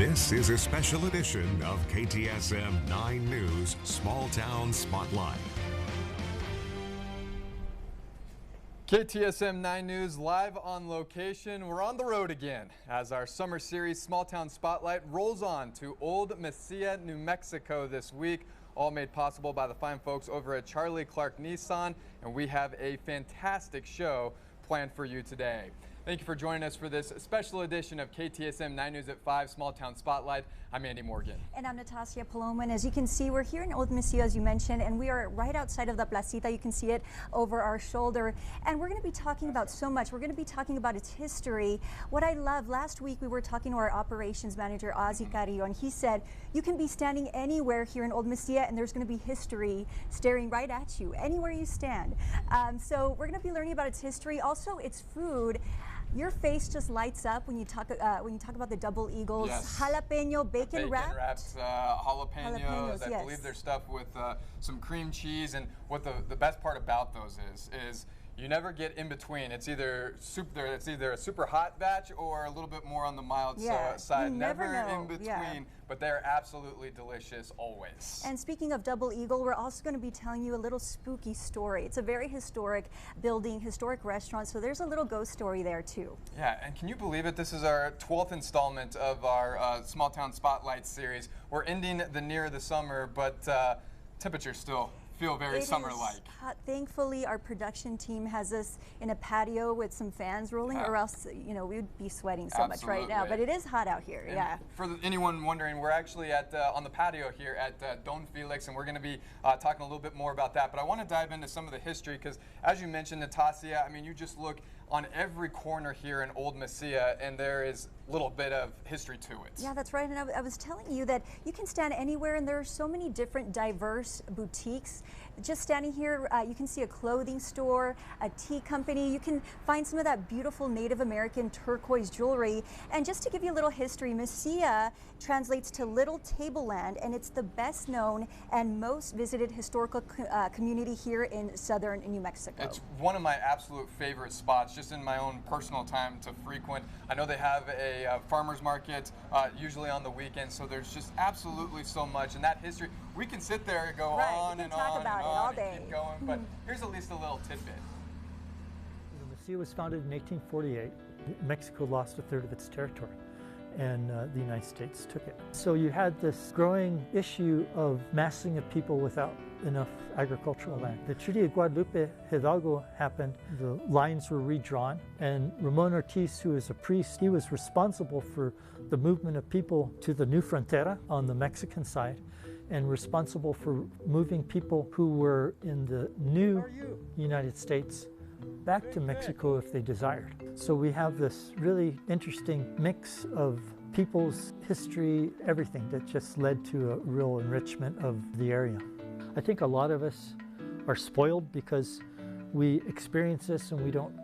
This is a special edition of KTSM 9 News Small Town Spotlight. KTSM 9 News live on location. We're on the road again as our summer series Small Town Spotlight rolls on to Old Mesilla, New Mexico this week. All made possible by the fine folks over at Charlie Clark Nissan, and we have a fantastic show planned for you today. Thank you for joining us for this special edition of KTSM 9 News at 5 Small Town Spotlight. I'm Andy Morgan. And I'm Natasha Paloma. And as you can see, we're here in Old Mesilla, as you mentioned, and we are right outside of the placita. You can see it over our shoulder. And we're going to be talking about so much. We're going to be talking about its history. What I love, last week we were talking to our operations manager, Ozzy Carrillo, and he said, you can be standing anywhere here in Old Mesilla and there's going to be history staring right at you, anywhere you stand. So we're going to be learning about its history, also its food. Your face just lights up when you talk about the Double Eagles. Yes. Jalapeno bacon wrapped. Jalapenos. I believe they're stuffed with some cream cheese. And what the best part about those is you never get in between. It's either a super hot batch or a little bit more on the mild side. Never know. In between. But they're absolutely delicious always. And speaking of Double Eagle, we're also going to be telling you a little spooky story. It's a very historic building, historic restaurant, so there's a little ghost story there too. Yeah, and can you believe it? This is our 12th installment of our Small Town Spotlight series. We're ending the near the summer, but temperatures still feel very summer-like. Thankfully, our production team has us in a patio with some fans rolling, or else, you know, we would be sweating so much right now. But it is hot out here. And for anyone wondering, we're actually at on the patio here at Don Felix, and we're going to be talking a little bit more about that. But I want to dive into some of the history because, as you mentioned, Natasha, I mean, you just look on every corner here in Old Mesilla, and there is a little bit of history to it. Yeah, that's right. And I was telling you that you can stand anywhere, and there are so many different diverse boutiques. Just standing here, you can see a clothing store, a tea company. You can find some of that beautiful Native American turquoise jewelry. And just to give you a little history, Mesilla translates to Little Tableland, and it's the best known and most visited historical community here in southern New Mexico. It's one of my absolute favorite spots, just in my own personal time to frequent. I know they have a farmer's market usually on the weekends, so there's just absolutely so much. And that history, we can sit there and go on and on and on all day. And keep going, but here's at least a little tidbit. Mesilla was founded in 1848. Mexico lost a third of its territory, and the United States took it. So you had this growing issue of massing of people without enough agricultural land. The Treaty of Guadalupe Hidalgo happened, the lines were redrawn, and Ramon Ortiz, who is a priest, he was responsible for the movement of people to the new frontera on the Mexican side, and responsible for moving people who were in the new United States back to Mexico if they desired. So we have this really interesting mix of people's history, everything that just led to a real enrichment of the area. I think a lot of us are spoiled because we experience this and we don't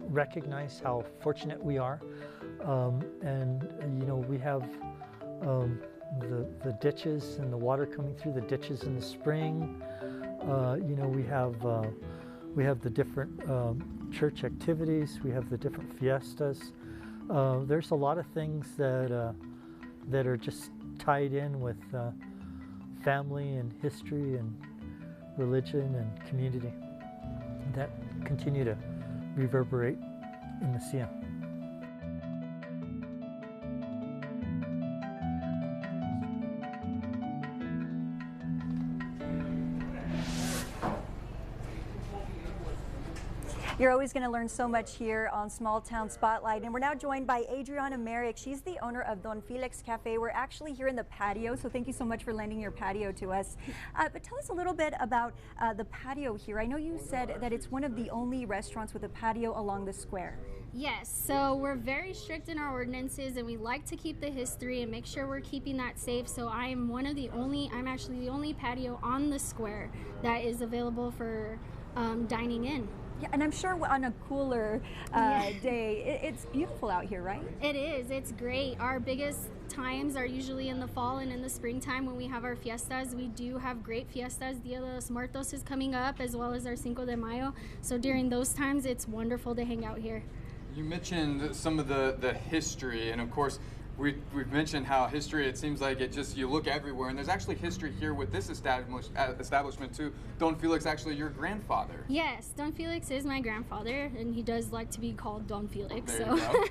recognize how fortunate we are. And you know, we have the ditches and the water coming through the ditches in the spring. You know, we have the different church activities. We have the different fiestas. There's a lot of things that are just tied in with family and history and religion and community that continue to reverberate in Mesilla. You're always going to learn so much here on Small Town Spotlight. And we're now joined by Adriana Merrick. She's the owner of Don Felix Cafe. We're actually here in the patio, so thank you so much for lending your patio to us. But tell us a little bit about the patio here. I know you said that it's one of the only restaurants with a patio along the square. Yes, so we're very strict in our ordinances, and we like to keep the history and make sure we're keeping that safe. So I'm actually the only patio on the square that is available for dining in. Yeah, and I'm sure on a cooler day, it's beautiful out here, right? It is. It's great. Our biggest times are usually in the fall and in the springtime when we have our fiestas. We do have great fiestas. Dia de los Muertos is coming up, as well as our Cinco de Mayo. So during those times, it's wonderful to hang out here. You mentioned some of the history, and of course, We've mentioned how history, it seems like it just, you look everywhere, and there's actually history here with this establishment too. Don Felix, actually your grandfather. Yes, Don Felix is my grandfather, and he does like to be called Don Felix. There you go.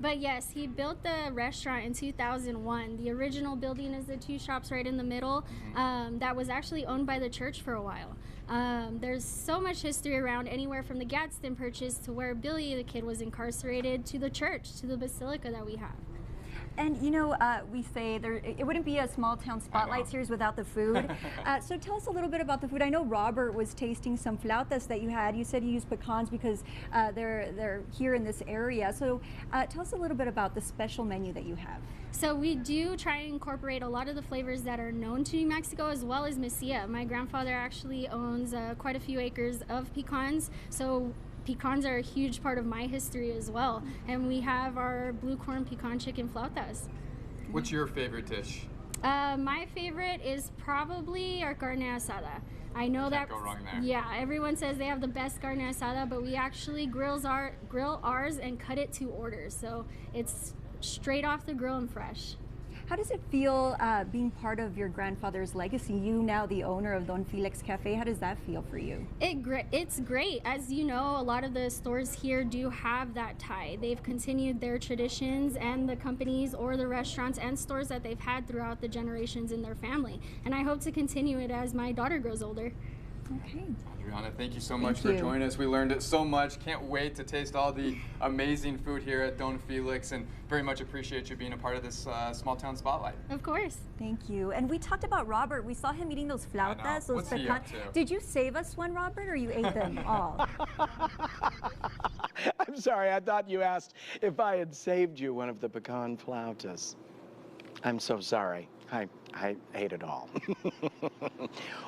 But yes, he built the restaurant in 2001. The original building is the two shops right in the middle. That was actually owned by the church for a while. There's so much history around, anywhere from the Gadsden Purchase to where Billy the Kid was incarcerated, to the church, to the basilica that we have. And you know, we say it wouldn't be a small town spotlight series without the food. So tell us a little bit about the food. I know Robert was tasting some flautas that you had. You said you used pecans because they're here in this area. So tell us a little bit about the special menu that you have. So we do try and incorporate a lot of the flavors that are known to New Mexico, as well as Mesilla. My grandfather actually owns quite a few acres of pecans, so pecans are a huge part of my history as well. And we have our blue corn pecan chicken flautas. What's your favorite dish? My favorite is probably our carne asada. I know that. Can't go wrong there. Yeah, everyone says they have the best carne asada, but we actually grill ours and cut it to order. So it's straight off the grill and fresh. How does it feel being part of your grandfather's legacy? You now the owner of Don Felix Cafe. How does that feel for you? It's great. As you know, a lot of the stores here do have that tie. They've continued their traditions and the companies or the restaurants and stores that they've had throughout the generations in their family. And I hope to continue it as my daughter grows older. Okay. Adriana, thank you so much for joining us. We learned so much. Can't wait to taste all the amazing food here at Don Felix, and very much appreciate you being a part of this small town spotlight. Of course. Thank you. And we talked about Robert. We saw him eating those flautas, those What's he up to? Did you save us one, Robert, or you ate them all? I'm sorry, I thought you asked if I had saved you one of the pecan flautas. I'm so sorry. I ate it all.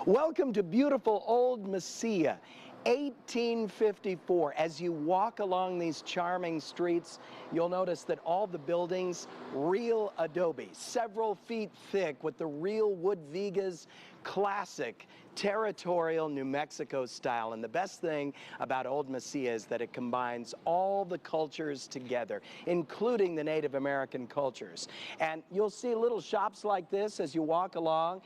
Welcome to beautiful old Mesilla, 1854. As you walk along these charming streets, you'll notice that all the buildings, real adobe, several feet thick with the real wood vigas, classic territorial New Mexico style. And the best thing about Old Mesilla is that it combines all the cultures together, including the Native American cultures. And you'll see little shops like this as you walk along.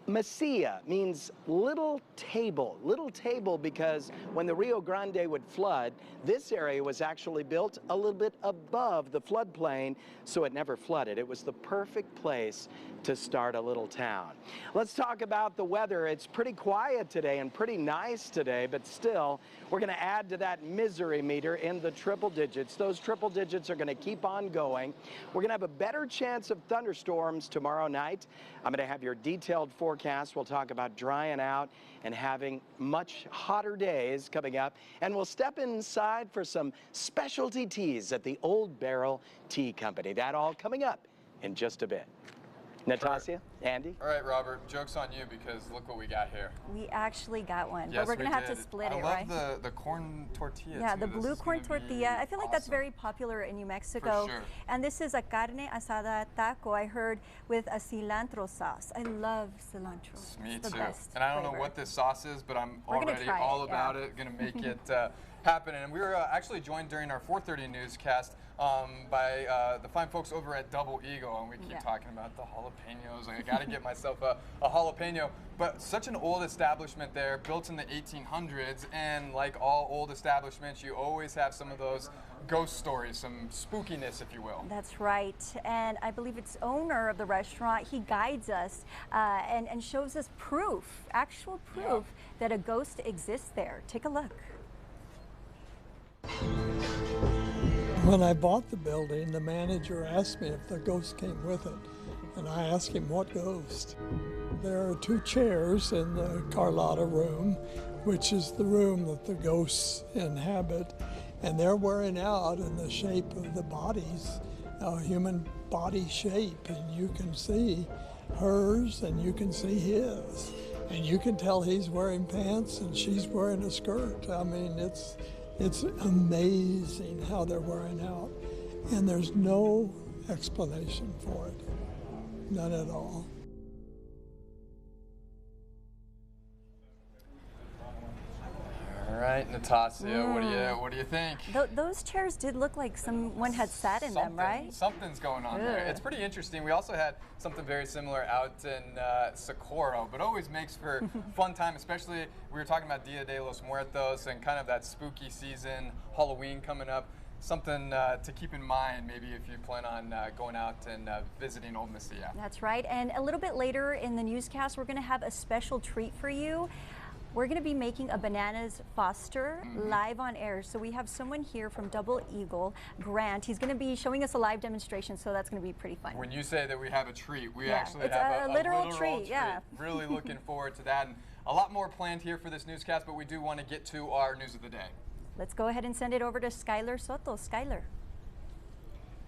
Mesilla means little table because when the Rio Grande would flood, this area was actually built a little bit above the floodplain, so it never flooded. It was the perfect place to start a little town. Let's talk about the weather. It's pretty quiet today and pretty nice today, but still, we're going to add to that misery meter in the triple digits. Those triple digits are going to keep on going. We're going to have a better chance of thunderstorms tomorrow night. I'm going to have your detailed forecast. We'll talk about drying out and having much hotter days coming up. And we'll step inside for some specialty teas at the Old Barrel Tea Company. That all coming up in just a bit. Natasha, Andy? All right, Robert, joke's on you because look what we got here. We actually got one, Yes, but we're going to have did. to split I it, love right? the corn tortilla. Yeah, too. the This blue is corn gonna be tortilla. I feel like that's awesome. very popular in New Mexico. sure. And this is a carne asada taco, I heard, with a cilantro sauce. I love cilantro. Me It's the too. best And I don't flavor. know what this sauce is, but I'm We're gonna already try all it, about yeah. it. Gonna make it happen. And we were actually joined during our 4:30 newscast by the fine folks over at Double Eagle, and we keep talking about the jalapenos. Like, I got to get myself a jalapeno. But such an old establishment there, built in the 1800s, and like all old establishments, you always have some of those ghost stories, some spookiness, if you will. That's right. And I believe it's owner of the restaurant. He guides us and shows us proof, actual proof that a ghost exists there. Take a look. When I bought the building, the manager asked me if the ghost came with it, and I asked him what ghost. There are 2 chairs in the Carlotta room, which is the room that the ghosts inhabit, and they're wearing out in the shape of the bodies, human body shape, and you can see hers and you can see his, and you can tell he's wearing pants and she's wearing a skirt. I mean, it's amazing how they're wearing out, and there's no explanation for it, none at all. All All right, Natasha, what do you think? Those chairs did look like someone had sat in them, right? Something's going on there. It's pretty interesting. We also had something very similar out in Socorro, but always makes for fun time, especially we were talking about Dia de los Muertos and kind of that spooky season, Halloween coming up. Something to keep in mind maybe if you plan on going out and visiting Old Mesilla. That's right, and a little bit later in the newscast, we're going to have a special treat for you. We're going to be making a bananas foster live on air. So we have someone here from Double Eagle, Grant. He's going to be showing us a live demonstration, so that's going to be pretty fun. When you say that we have a treat, we actually have a literal treat. Yeah. Really looking forward to that. And a lot more planned here for this newscast, but we do want to get to our news of the day. Let's go ahead and send it over to Skylar Soto. Skylar.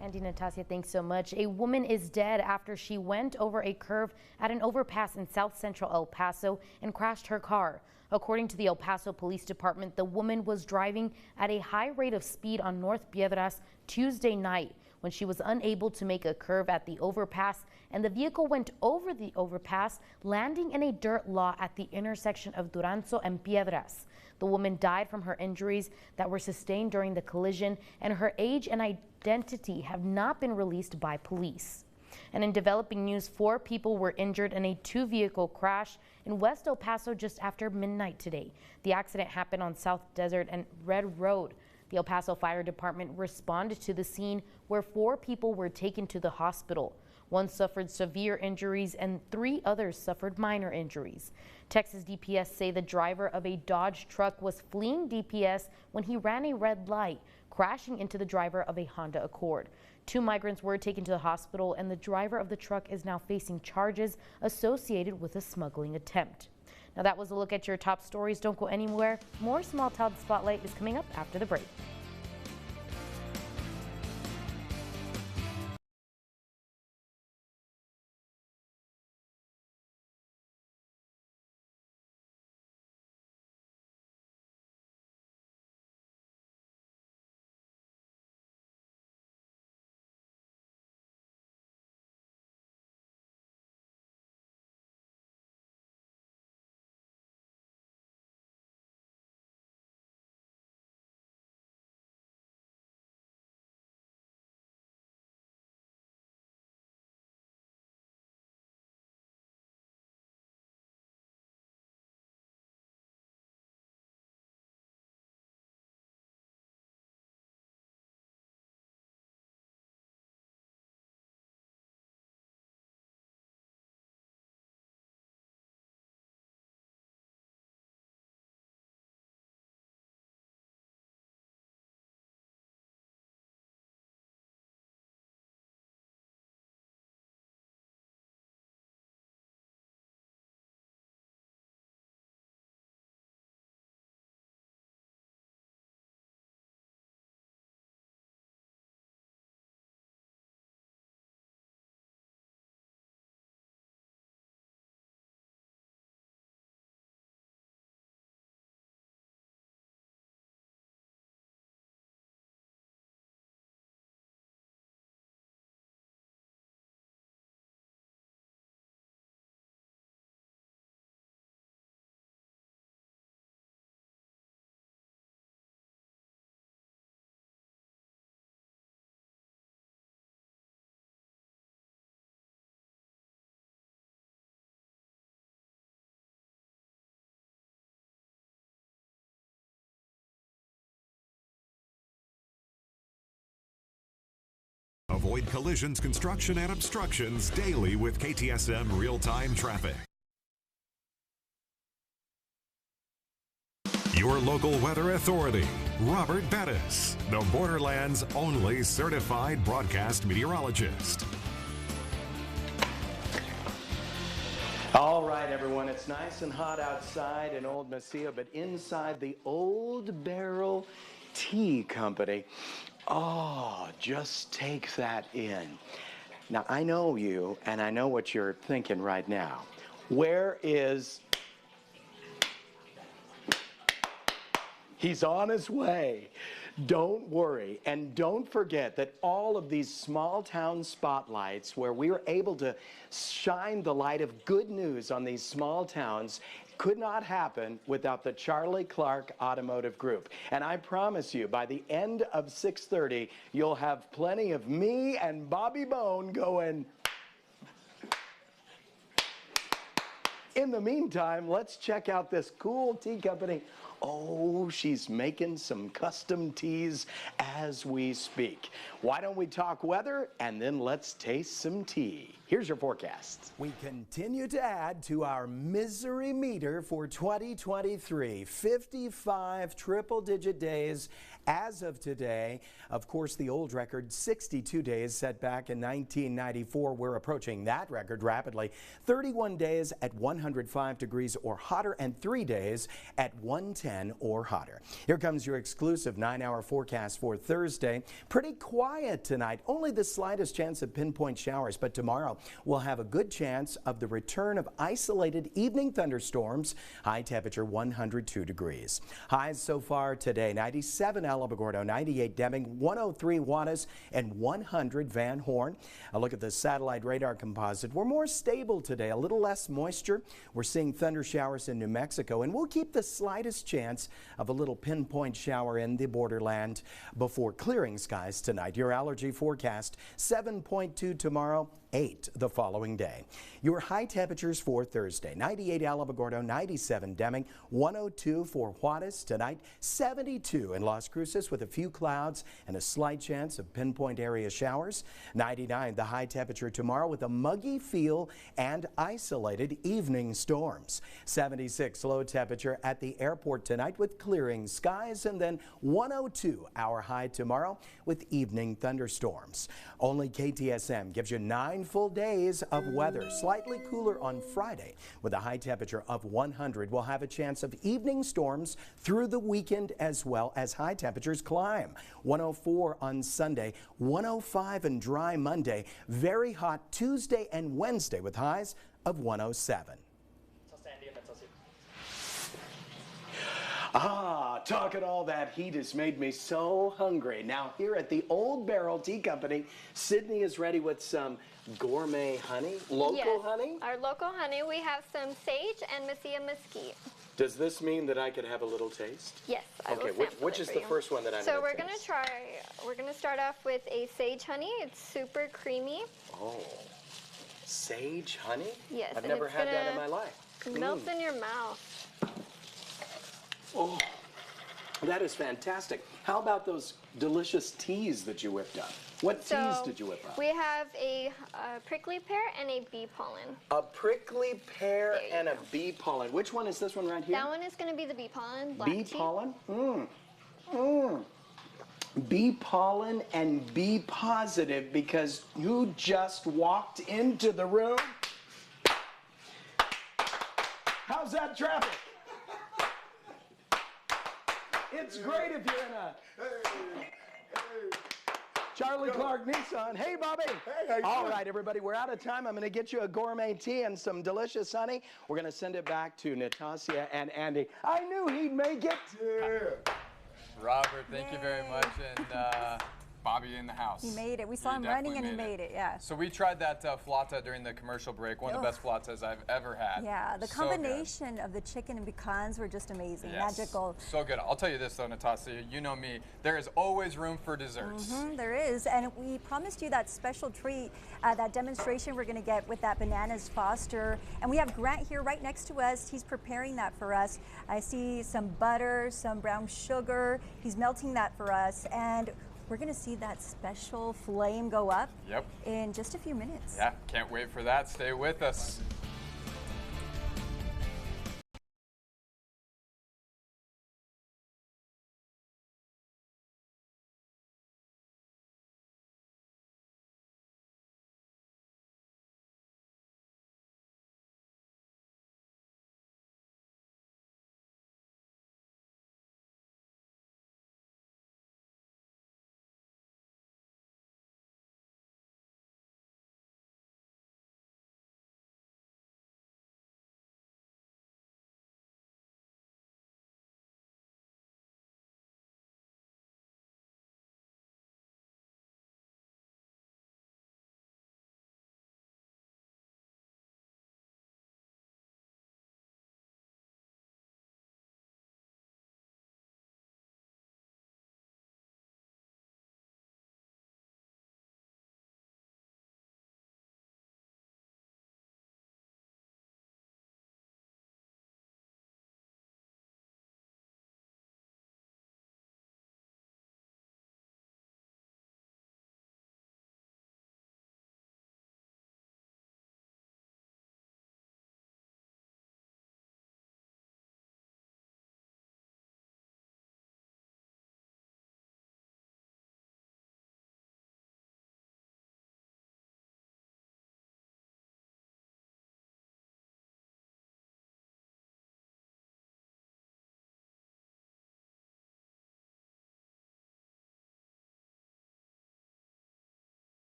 Andy, Natasha, thanks so much. A woman is dead after she went over a curve at an overpass in south central El Paso and crashed her car. According to the El Paso Police Department, the woman was driving at a high rate of speed on North Piedras Tuesday night when she was unable to make a curve at the overpass, and the vehicle went over the overpass, landing in a dirt lot at the intersection of Duranzo and Piedras. The woman died from her injuries that were sustained during the collision, and her age and identity have not been released by police. And in developing news, 4 people were injured in a 2-vehicle crash in West El Paso just after midnight today. The accident happened on South Desert and Red Road. The El Paso Fire Department responded to the scene where 4 people were taken to the hospital. 1 suffered severe injuries and 3 others suffered minor injuries. Texas DPS say the driver of a Dodge truck was fleeing DPS when he ran a red light, crashing into the driver of a Honda Accord. 2 migrants were taken to the hospital, and the driver of the truck is now facing charges associated with a smuggling attempt. Now that was a look at your top stories. Don't go anywhere. More Small Town Spotlight is coming up after the break. Avoid collisions, construction, and obstructions daily with KTSM Real-Time Traffic. Your local weather authority, Robert Bettis, the Borderlands' only certified broadcast meteorologist. All right, everyone, it's nice and hot outside in Old Mesilla, but inside the Old Barrel Tea Company, oh, just take that in. Now, I know you, and I know what you're thinking right now. Where is... He's on his way. Don't worry, and don't forget that all of these small town spotlights where we are able to shine the light of good news on these small towns could not happen without the Charlie Clark Automotive Group. And I promise you, by the end of 6:30, you'll have plenty of me and Bobby Bone going. In the meantime, let's check out this cool tea company. Oh, she's making some custom teas as we speak. Why don't we talk weather and then let's taste some tea. Here's your forecast. We continue to add to our misery meter for 2023. 55 triple-digit days as of today. Of course, the old record, 62 days set back in 1994. We're approaching that record rapidly. 31 days at 105 degrees or hotter and 3 days at 110 or hotter. Here comes your exclusive 9-hour forecast for Thursday. Pretty quiet tonight. Only the slightest chance of pinpoint showers, but tomorrow we'll have a good chance of the return of isolated evening thunderstorms. High temperature 102 degrees. Highs so far today, 97 Alamogordo, 98 Deming, 103 Juarez, and 100 Van Horn. A look at the satellite radar composite. We're more stable today, a little less moisture. We're seeing thunder showers in New Mexico, and we'll keep the slightest chance of a little pinpoint shower in the borderland before clearing skies tonight. Your allergy forecast, 7.2 tomorrow, 8 the following day. Your high temperatures for Thursday, 98 Alamogordo, 97 Deming, 102 for Juarez tonight, 72 in Las Cruces with a few clouds and a slight chance of pinpoint area showers. 99 the high temperature tomorrow with a muggy feel and isolated evening storms. 76 low temperature at the airport tonight with clearing skies, and then 102 our high tomorrow with evening thunderstorms. Only KTSM gives you 9 full days of weather. Slightly cooler on Friday with a high temperature of 100. We'll have a chance of evening storms through the weekend as well as high temperatures climb. 104 on Sunday, 105 and dry Monday. Very hot Tuesday and Wednesday with highs of 107. Talking all that heat has made me so hungry. Now here at the Old Barrel Tea Company, Sydney is ready with some gourmet honey, local honey? Our local honey. We have some sage and Mesilla mesquite. Does this mean that I could have a little taste? Yes, I will Okay, which is the first one that I'm So going to we're going to try, we're going to start off with a sage honey. It's super creamy. Oh, sage honey? Yes. I've never had that in my life. Melts in your mouth. Oh, that is fantastic. How about those delicious teas that you whipped up? What teas did you whip up? We have a prickly pear and a bee pollen. A prickly pear and a bee pollen. Which one is this one right here? That one is going to be the bee pollen. Black bee tea. Pollen? Bee pollen and bee positive because you just walked into the room. How's that traffic? It's great if you're in a Charlie Clark Nissan. Hey, Bobby. Hey, all right, everybody, we're out of time. I'm going to get you a gourmet tea and some delicious honey. We're going to send it back to Natasha and Andy. I knew he'd make it. Yeah. Robert, thank you very much. And Bobby in the house. He made it. We saw him running and he made it, yeah. So we tried that flauta during the commercial break, one of the best flautas I've ever had. Yeah, the combination of the chicken and pecans were just amazing, magical. So good. I'll tell you this though, Natasha, you know me, there is always room for desserts. There is, and we promised you that special treat, that demonstration we're going to get with that bananas Foster. And we have Grant here right next to us. He's preparing that for us. I see some butter, some brown sugar. He's melting that for us. And we're going to see that special flame go up in just a few minutes. Yeah, can't wait for that. Stay with us.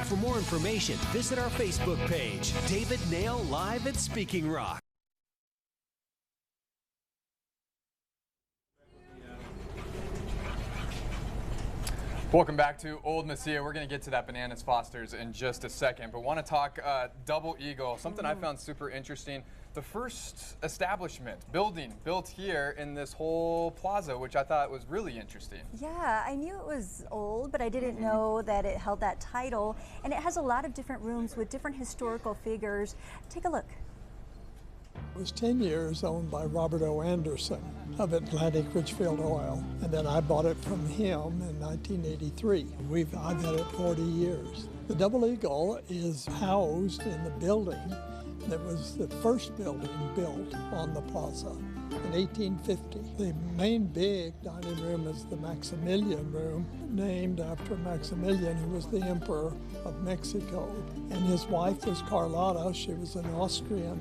For more information, visit our Facebook page, David Nail Live at Speaking Rock. Welcome back to Old Mesilla. We're going to get to that Bananas Foster's in just a second, but want to talk Double Eagle, something I found super interesting. The first establishment, building built here in this whole plaza, which I thought was really interesting. Yeah, I knew it was old, but I didn't know that it held that title. And it has a lot of different rooms with different historical figures. Take a look. It was 10 years owned by Robert O. Anderson of Atlantic Richfield Oil, and then I bought it from him in 1983. I've had it 40 years. The Double Eagle is housed in the building that was the first building built on the plaza in 1850. The main big dining room is the Maximilian room, named after Maximilian, who was the Emperor of Mexico. And his wife was Carlotta. She was an Austrian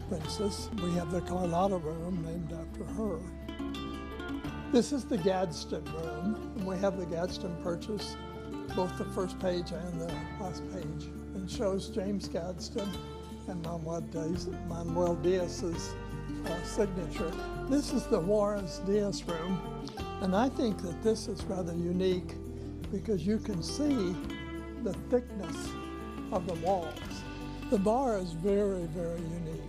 princess. We have the Carlotta room named after her. This is the Gadsden room, and we have the Gadsden Purchase, both the first page and the last page, and shows James Gadsden and Manuel Diaz's signature. This is the Juarez Diaz room, and I think that this is rather unique because you can see the thickness of the walls. The bar is very, very unique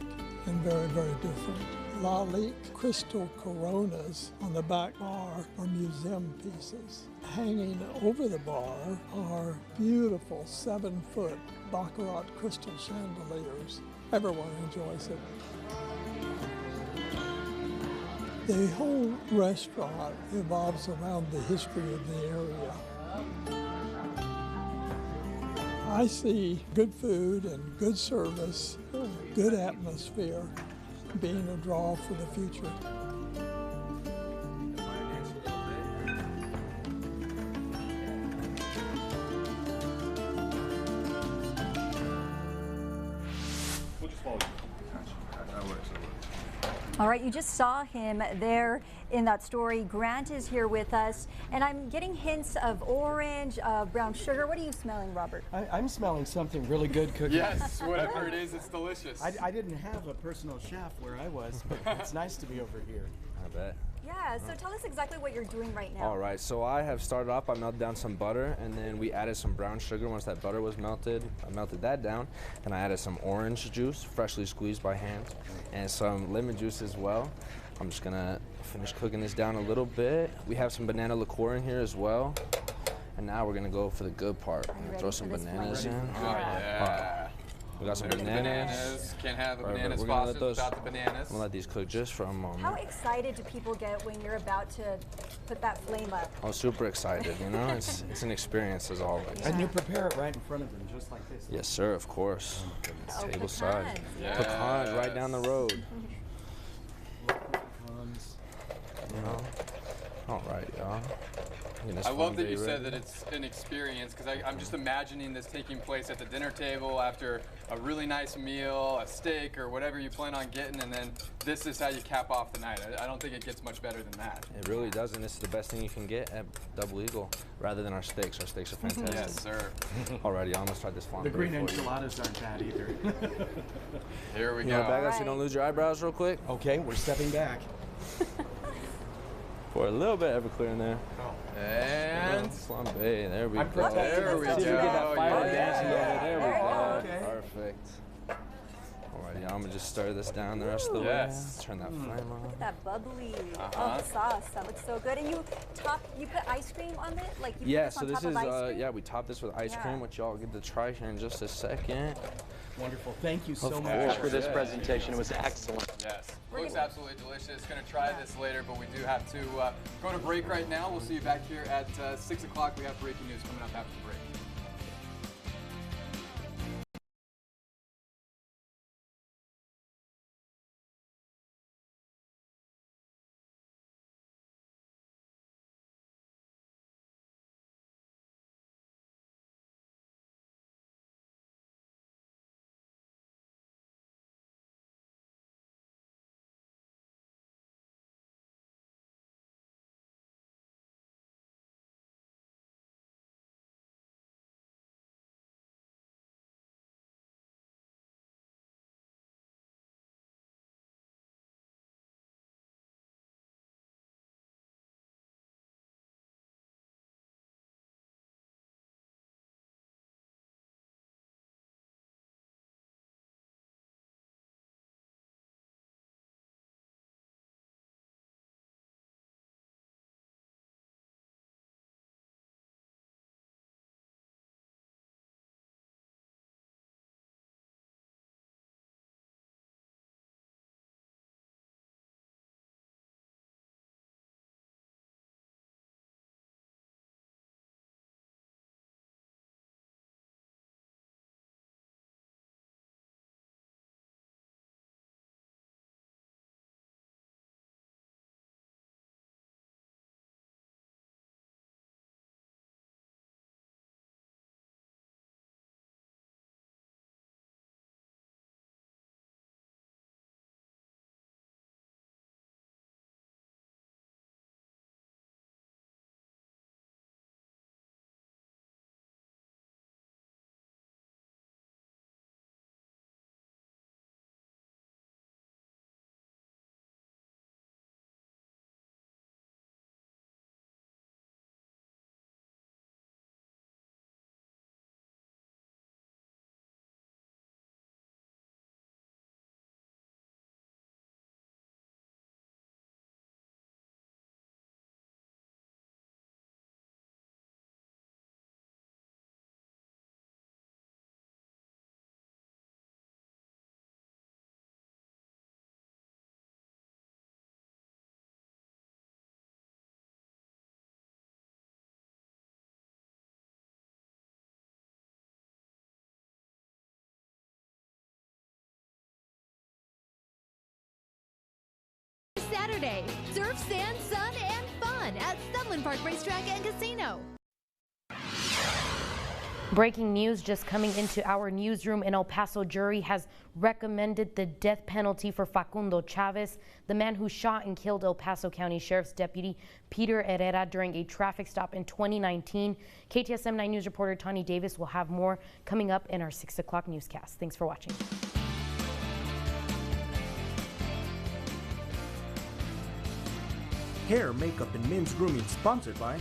and very, very different. Lalique crystal coronas on the back bar are museum pieces. Hanging over the bar are beautiful 7-foot baccarat crystal chandeliers. Everyone enjoys it. The whole restaurant revolves around the history of the area. I see good food and good service, good atmosphere being a draw for the future. All right, you just saw him there in that story. Grant is here with us, and I'm getting hints of orange, brown sugar. What are you smelling, Robert? I'm smelling something really good cooking. Yes, whatever it is, it's delicious. I didn't have a personal chef where I was, but it's nice to be over here. I bet. Yeah, so tell us exactly what you're doing right now. All right, so I have started off, I melted down some butter, and then we added some brown sugar once that butter was melted. I melted that down, and I added some orange juice, freshly squeezed by hand, and some lemon juice as well. I'm just gonna finish cooking this down a little bit. We have some banana liqueur in here as well. And now we're gonna go for the good part. Throw some bananas in. Oh, yeah. We got some bananas. Can't have a bananas Foster's without the bananas. I'm gonna let these cook just for a moment. How excited do people get when you're about to put that flame up? I'm super excited, you know? It's an experience as always. Yeah. And you prepare it right in front of them, just like this. Yes, sir, of course. Oh, table side. Yes. Pecans right down the road. Pecans. You know? All right, y'all. I love that you said that it's an experience, because I'm just imagining this taking place at the dinner table after a really nice meal, a steak, or whatever you plan on getting, and then this is how you cap off the night. I don't think it gets much better than that. It really doesn't. This is the best thing you can get at Double Eagle, rather than our steaks. Our steaks are fantastic. Yes, sir. Alrighty, I'm gonna start this flambe. The green enchiladas aren't bad either. Here we go. You know, back up so you don't lose your eyebrows real quick. Okay, we're stepping back. Pour a little bit Everclear in there. And flambe. There we go. There we go. See if we get that fire dancing over. Yeah. There we go. Okay. Perfect. Alrighty, I'm gonna just stir this down the rest of the way. Yes. Turn that flame on. Look at that bubbly oh, sauce. That looks so good. And you put ice cream on it? Like you Yeah, put this so on this top is of ice cream? yeah, we top this with ice cream, which y'all get to try here in just a second. Wonderful. Thank you so Of much course. For this presentation, it was excellent. yes, looks absolutely delicious. Gonna try this later, but we do have to go to break right now. We'll see you back here at 6 o'clock. We have breaking news coming up after the break. Saturday. Surf, sand, sun, and fun at Sunland Park Racetrack and Casino. Breaking news just coming into our newsroom. An El Paso jury has recommended the death penalty for Facundo Chavez, the man who shot and killed El Paso County Sheriff's Deputy Peter Herrera during a traffic stop in 2019. KTSM 9 News reporter Tani Davis will have more coming up in our 6 o'clock newscast. Thanks for watching. Hair, makeup, and men's grooming sponsored by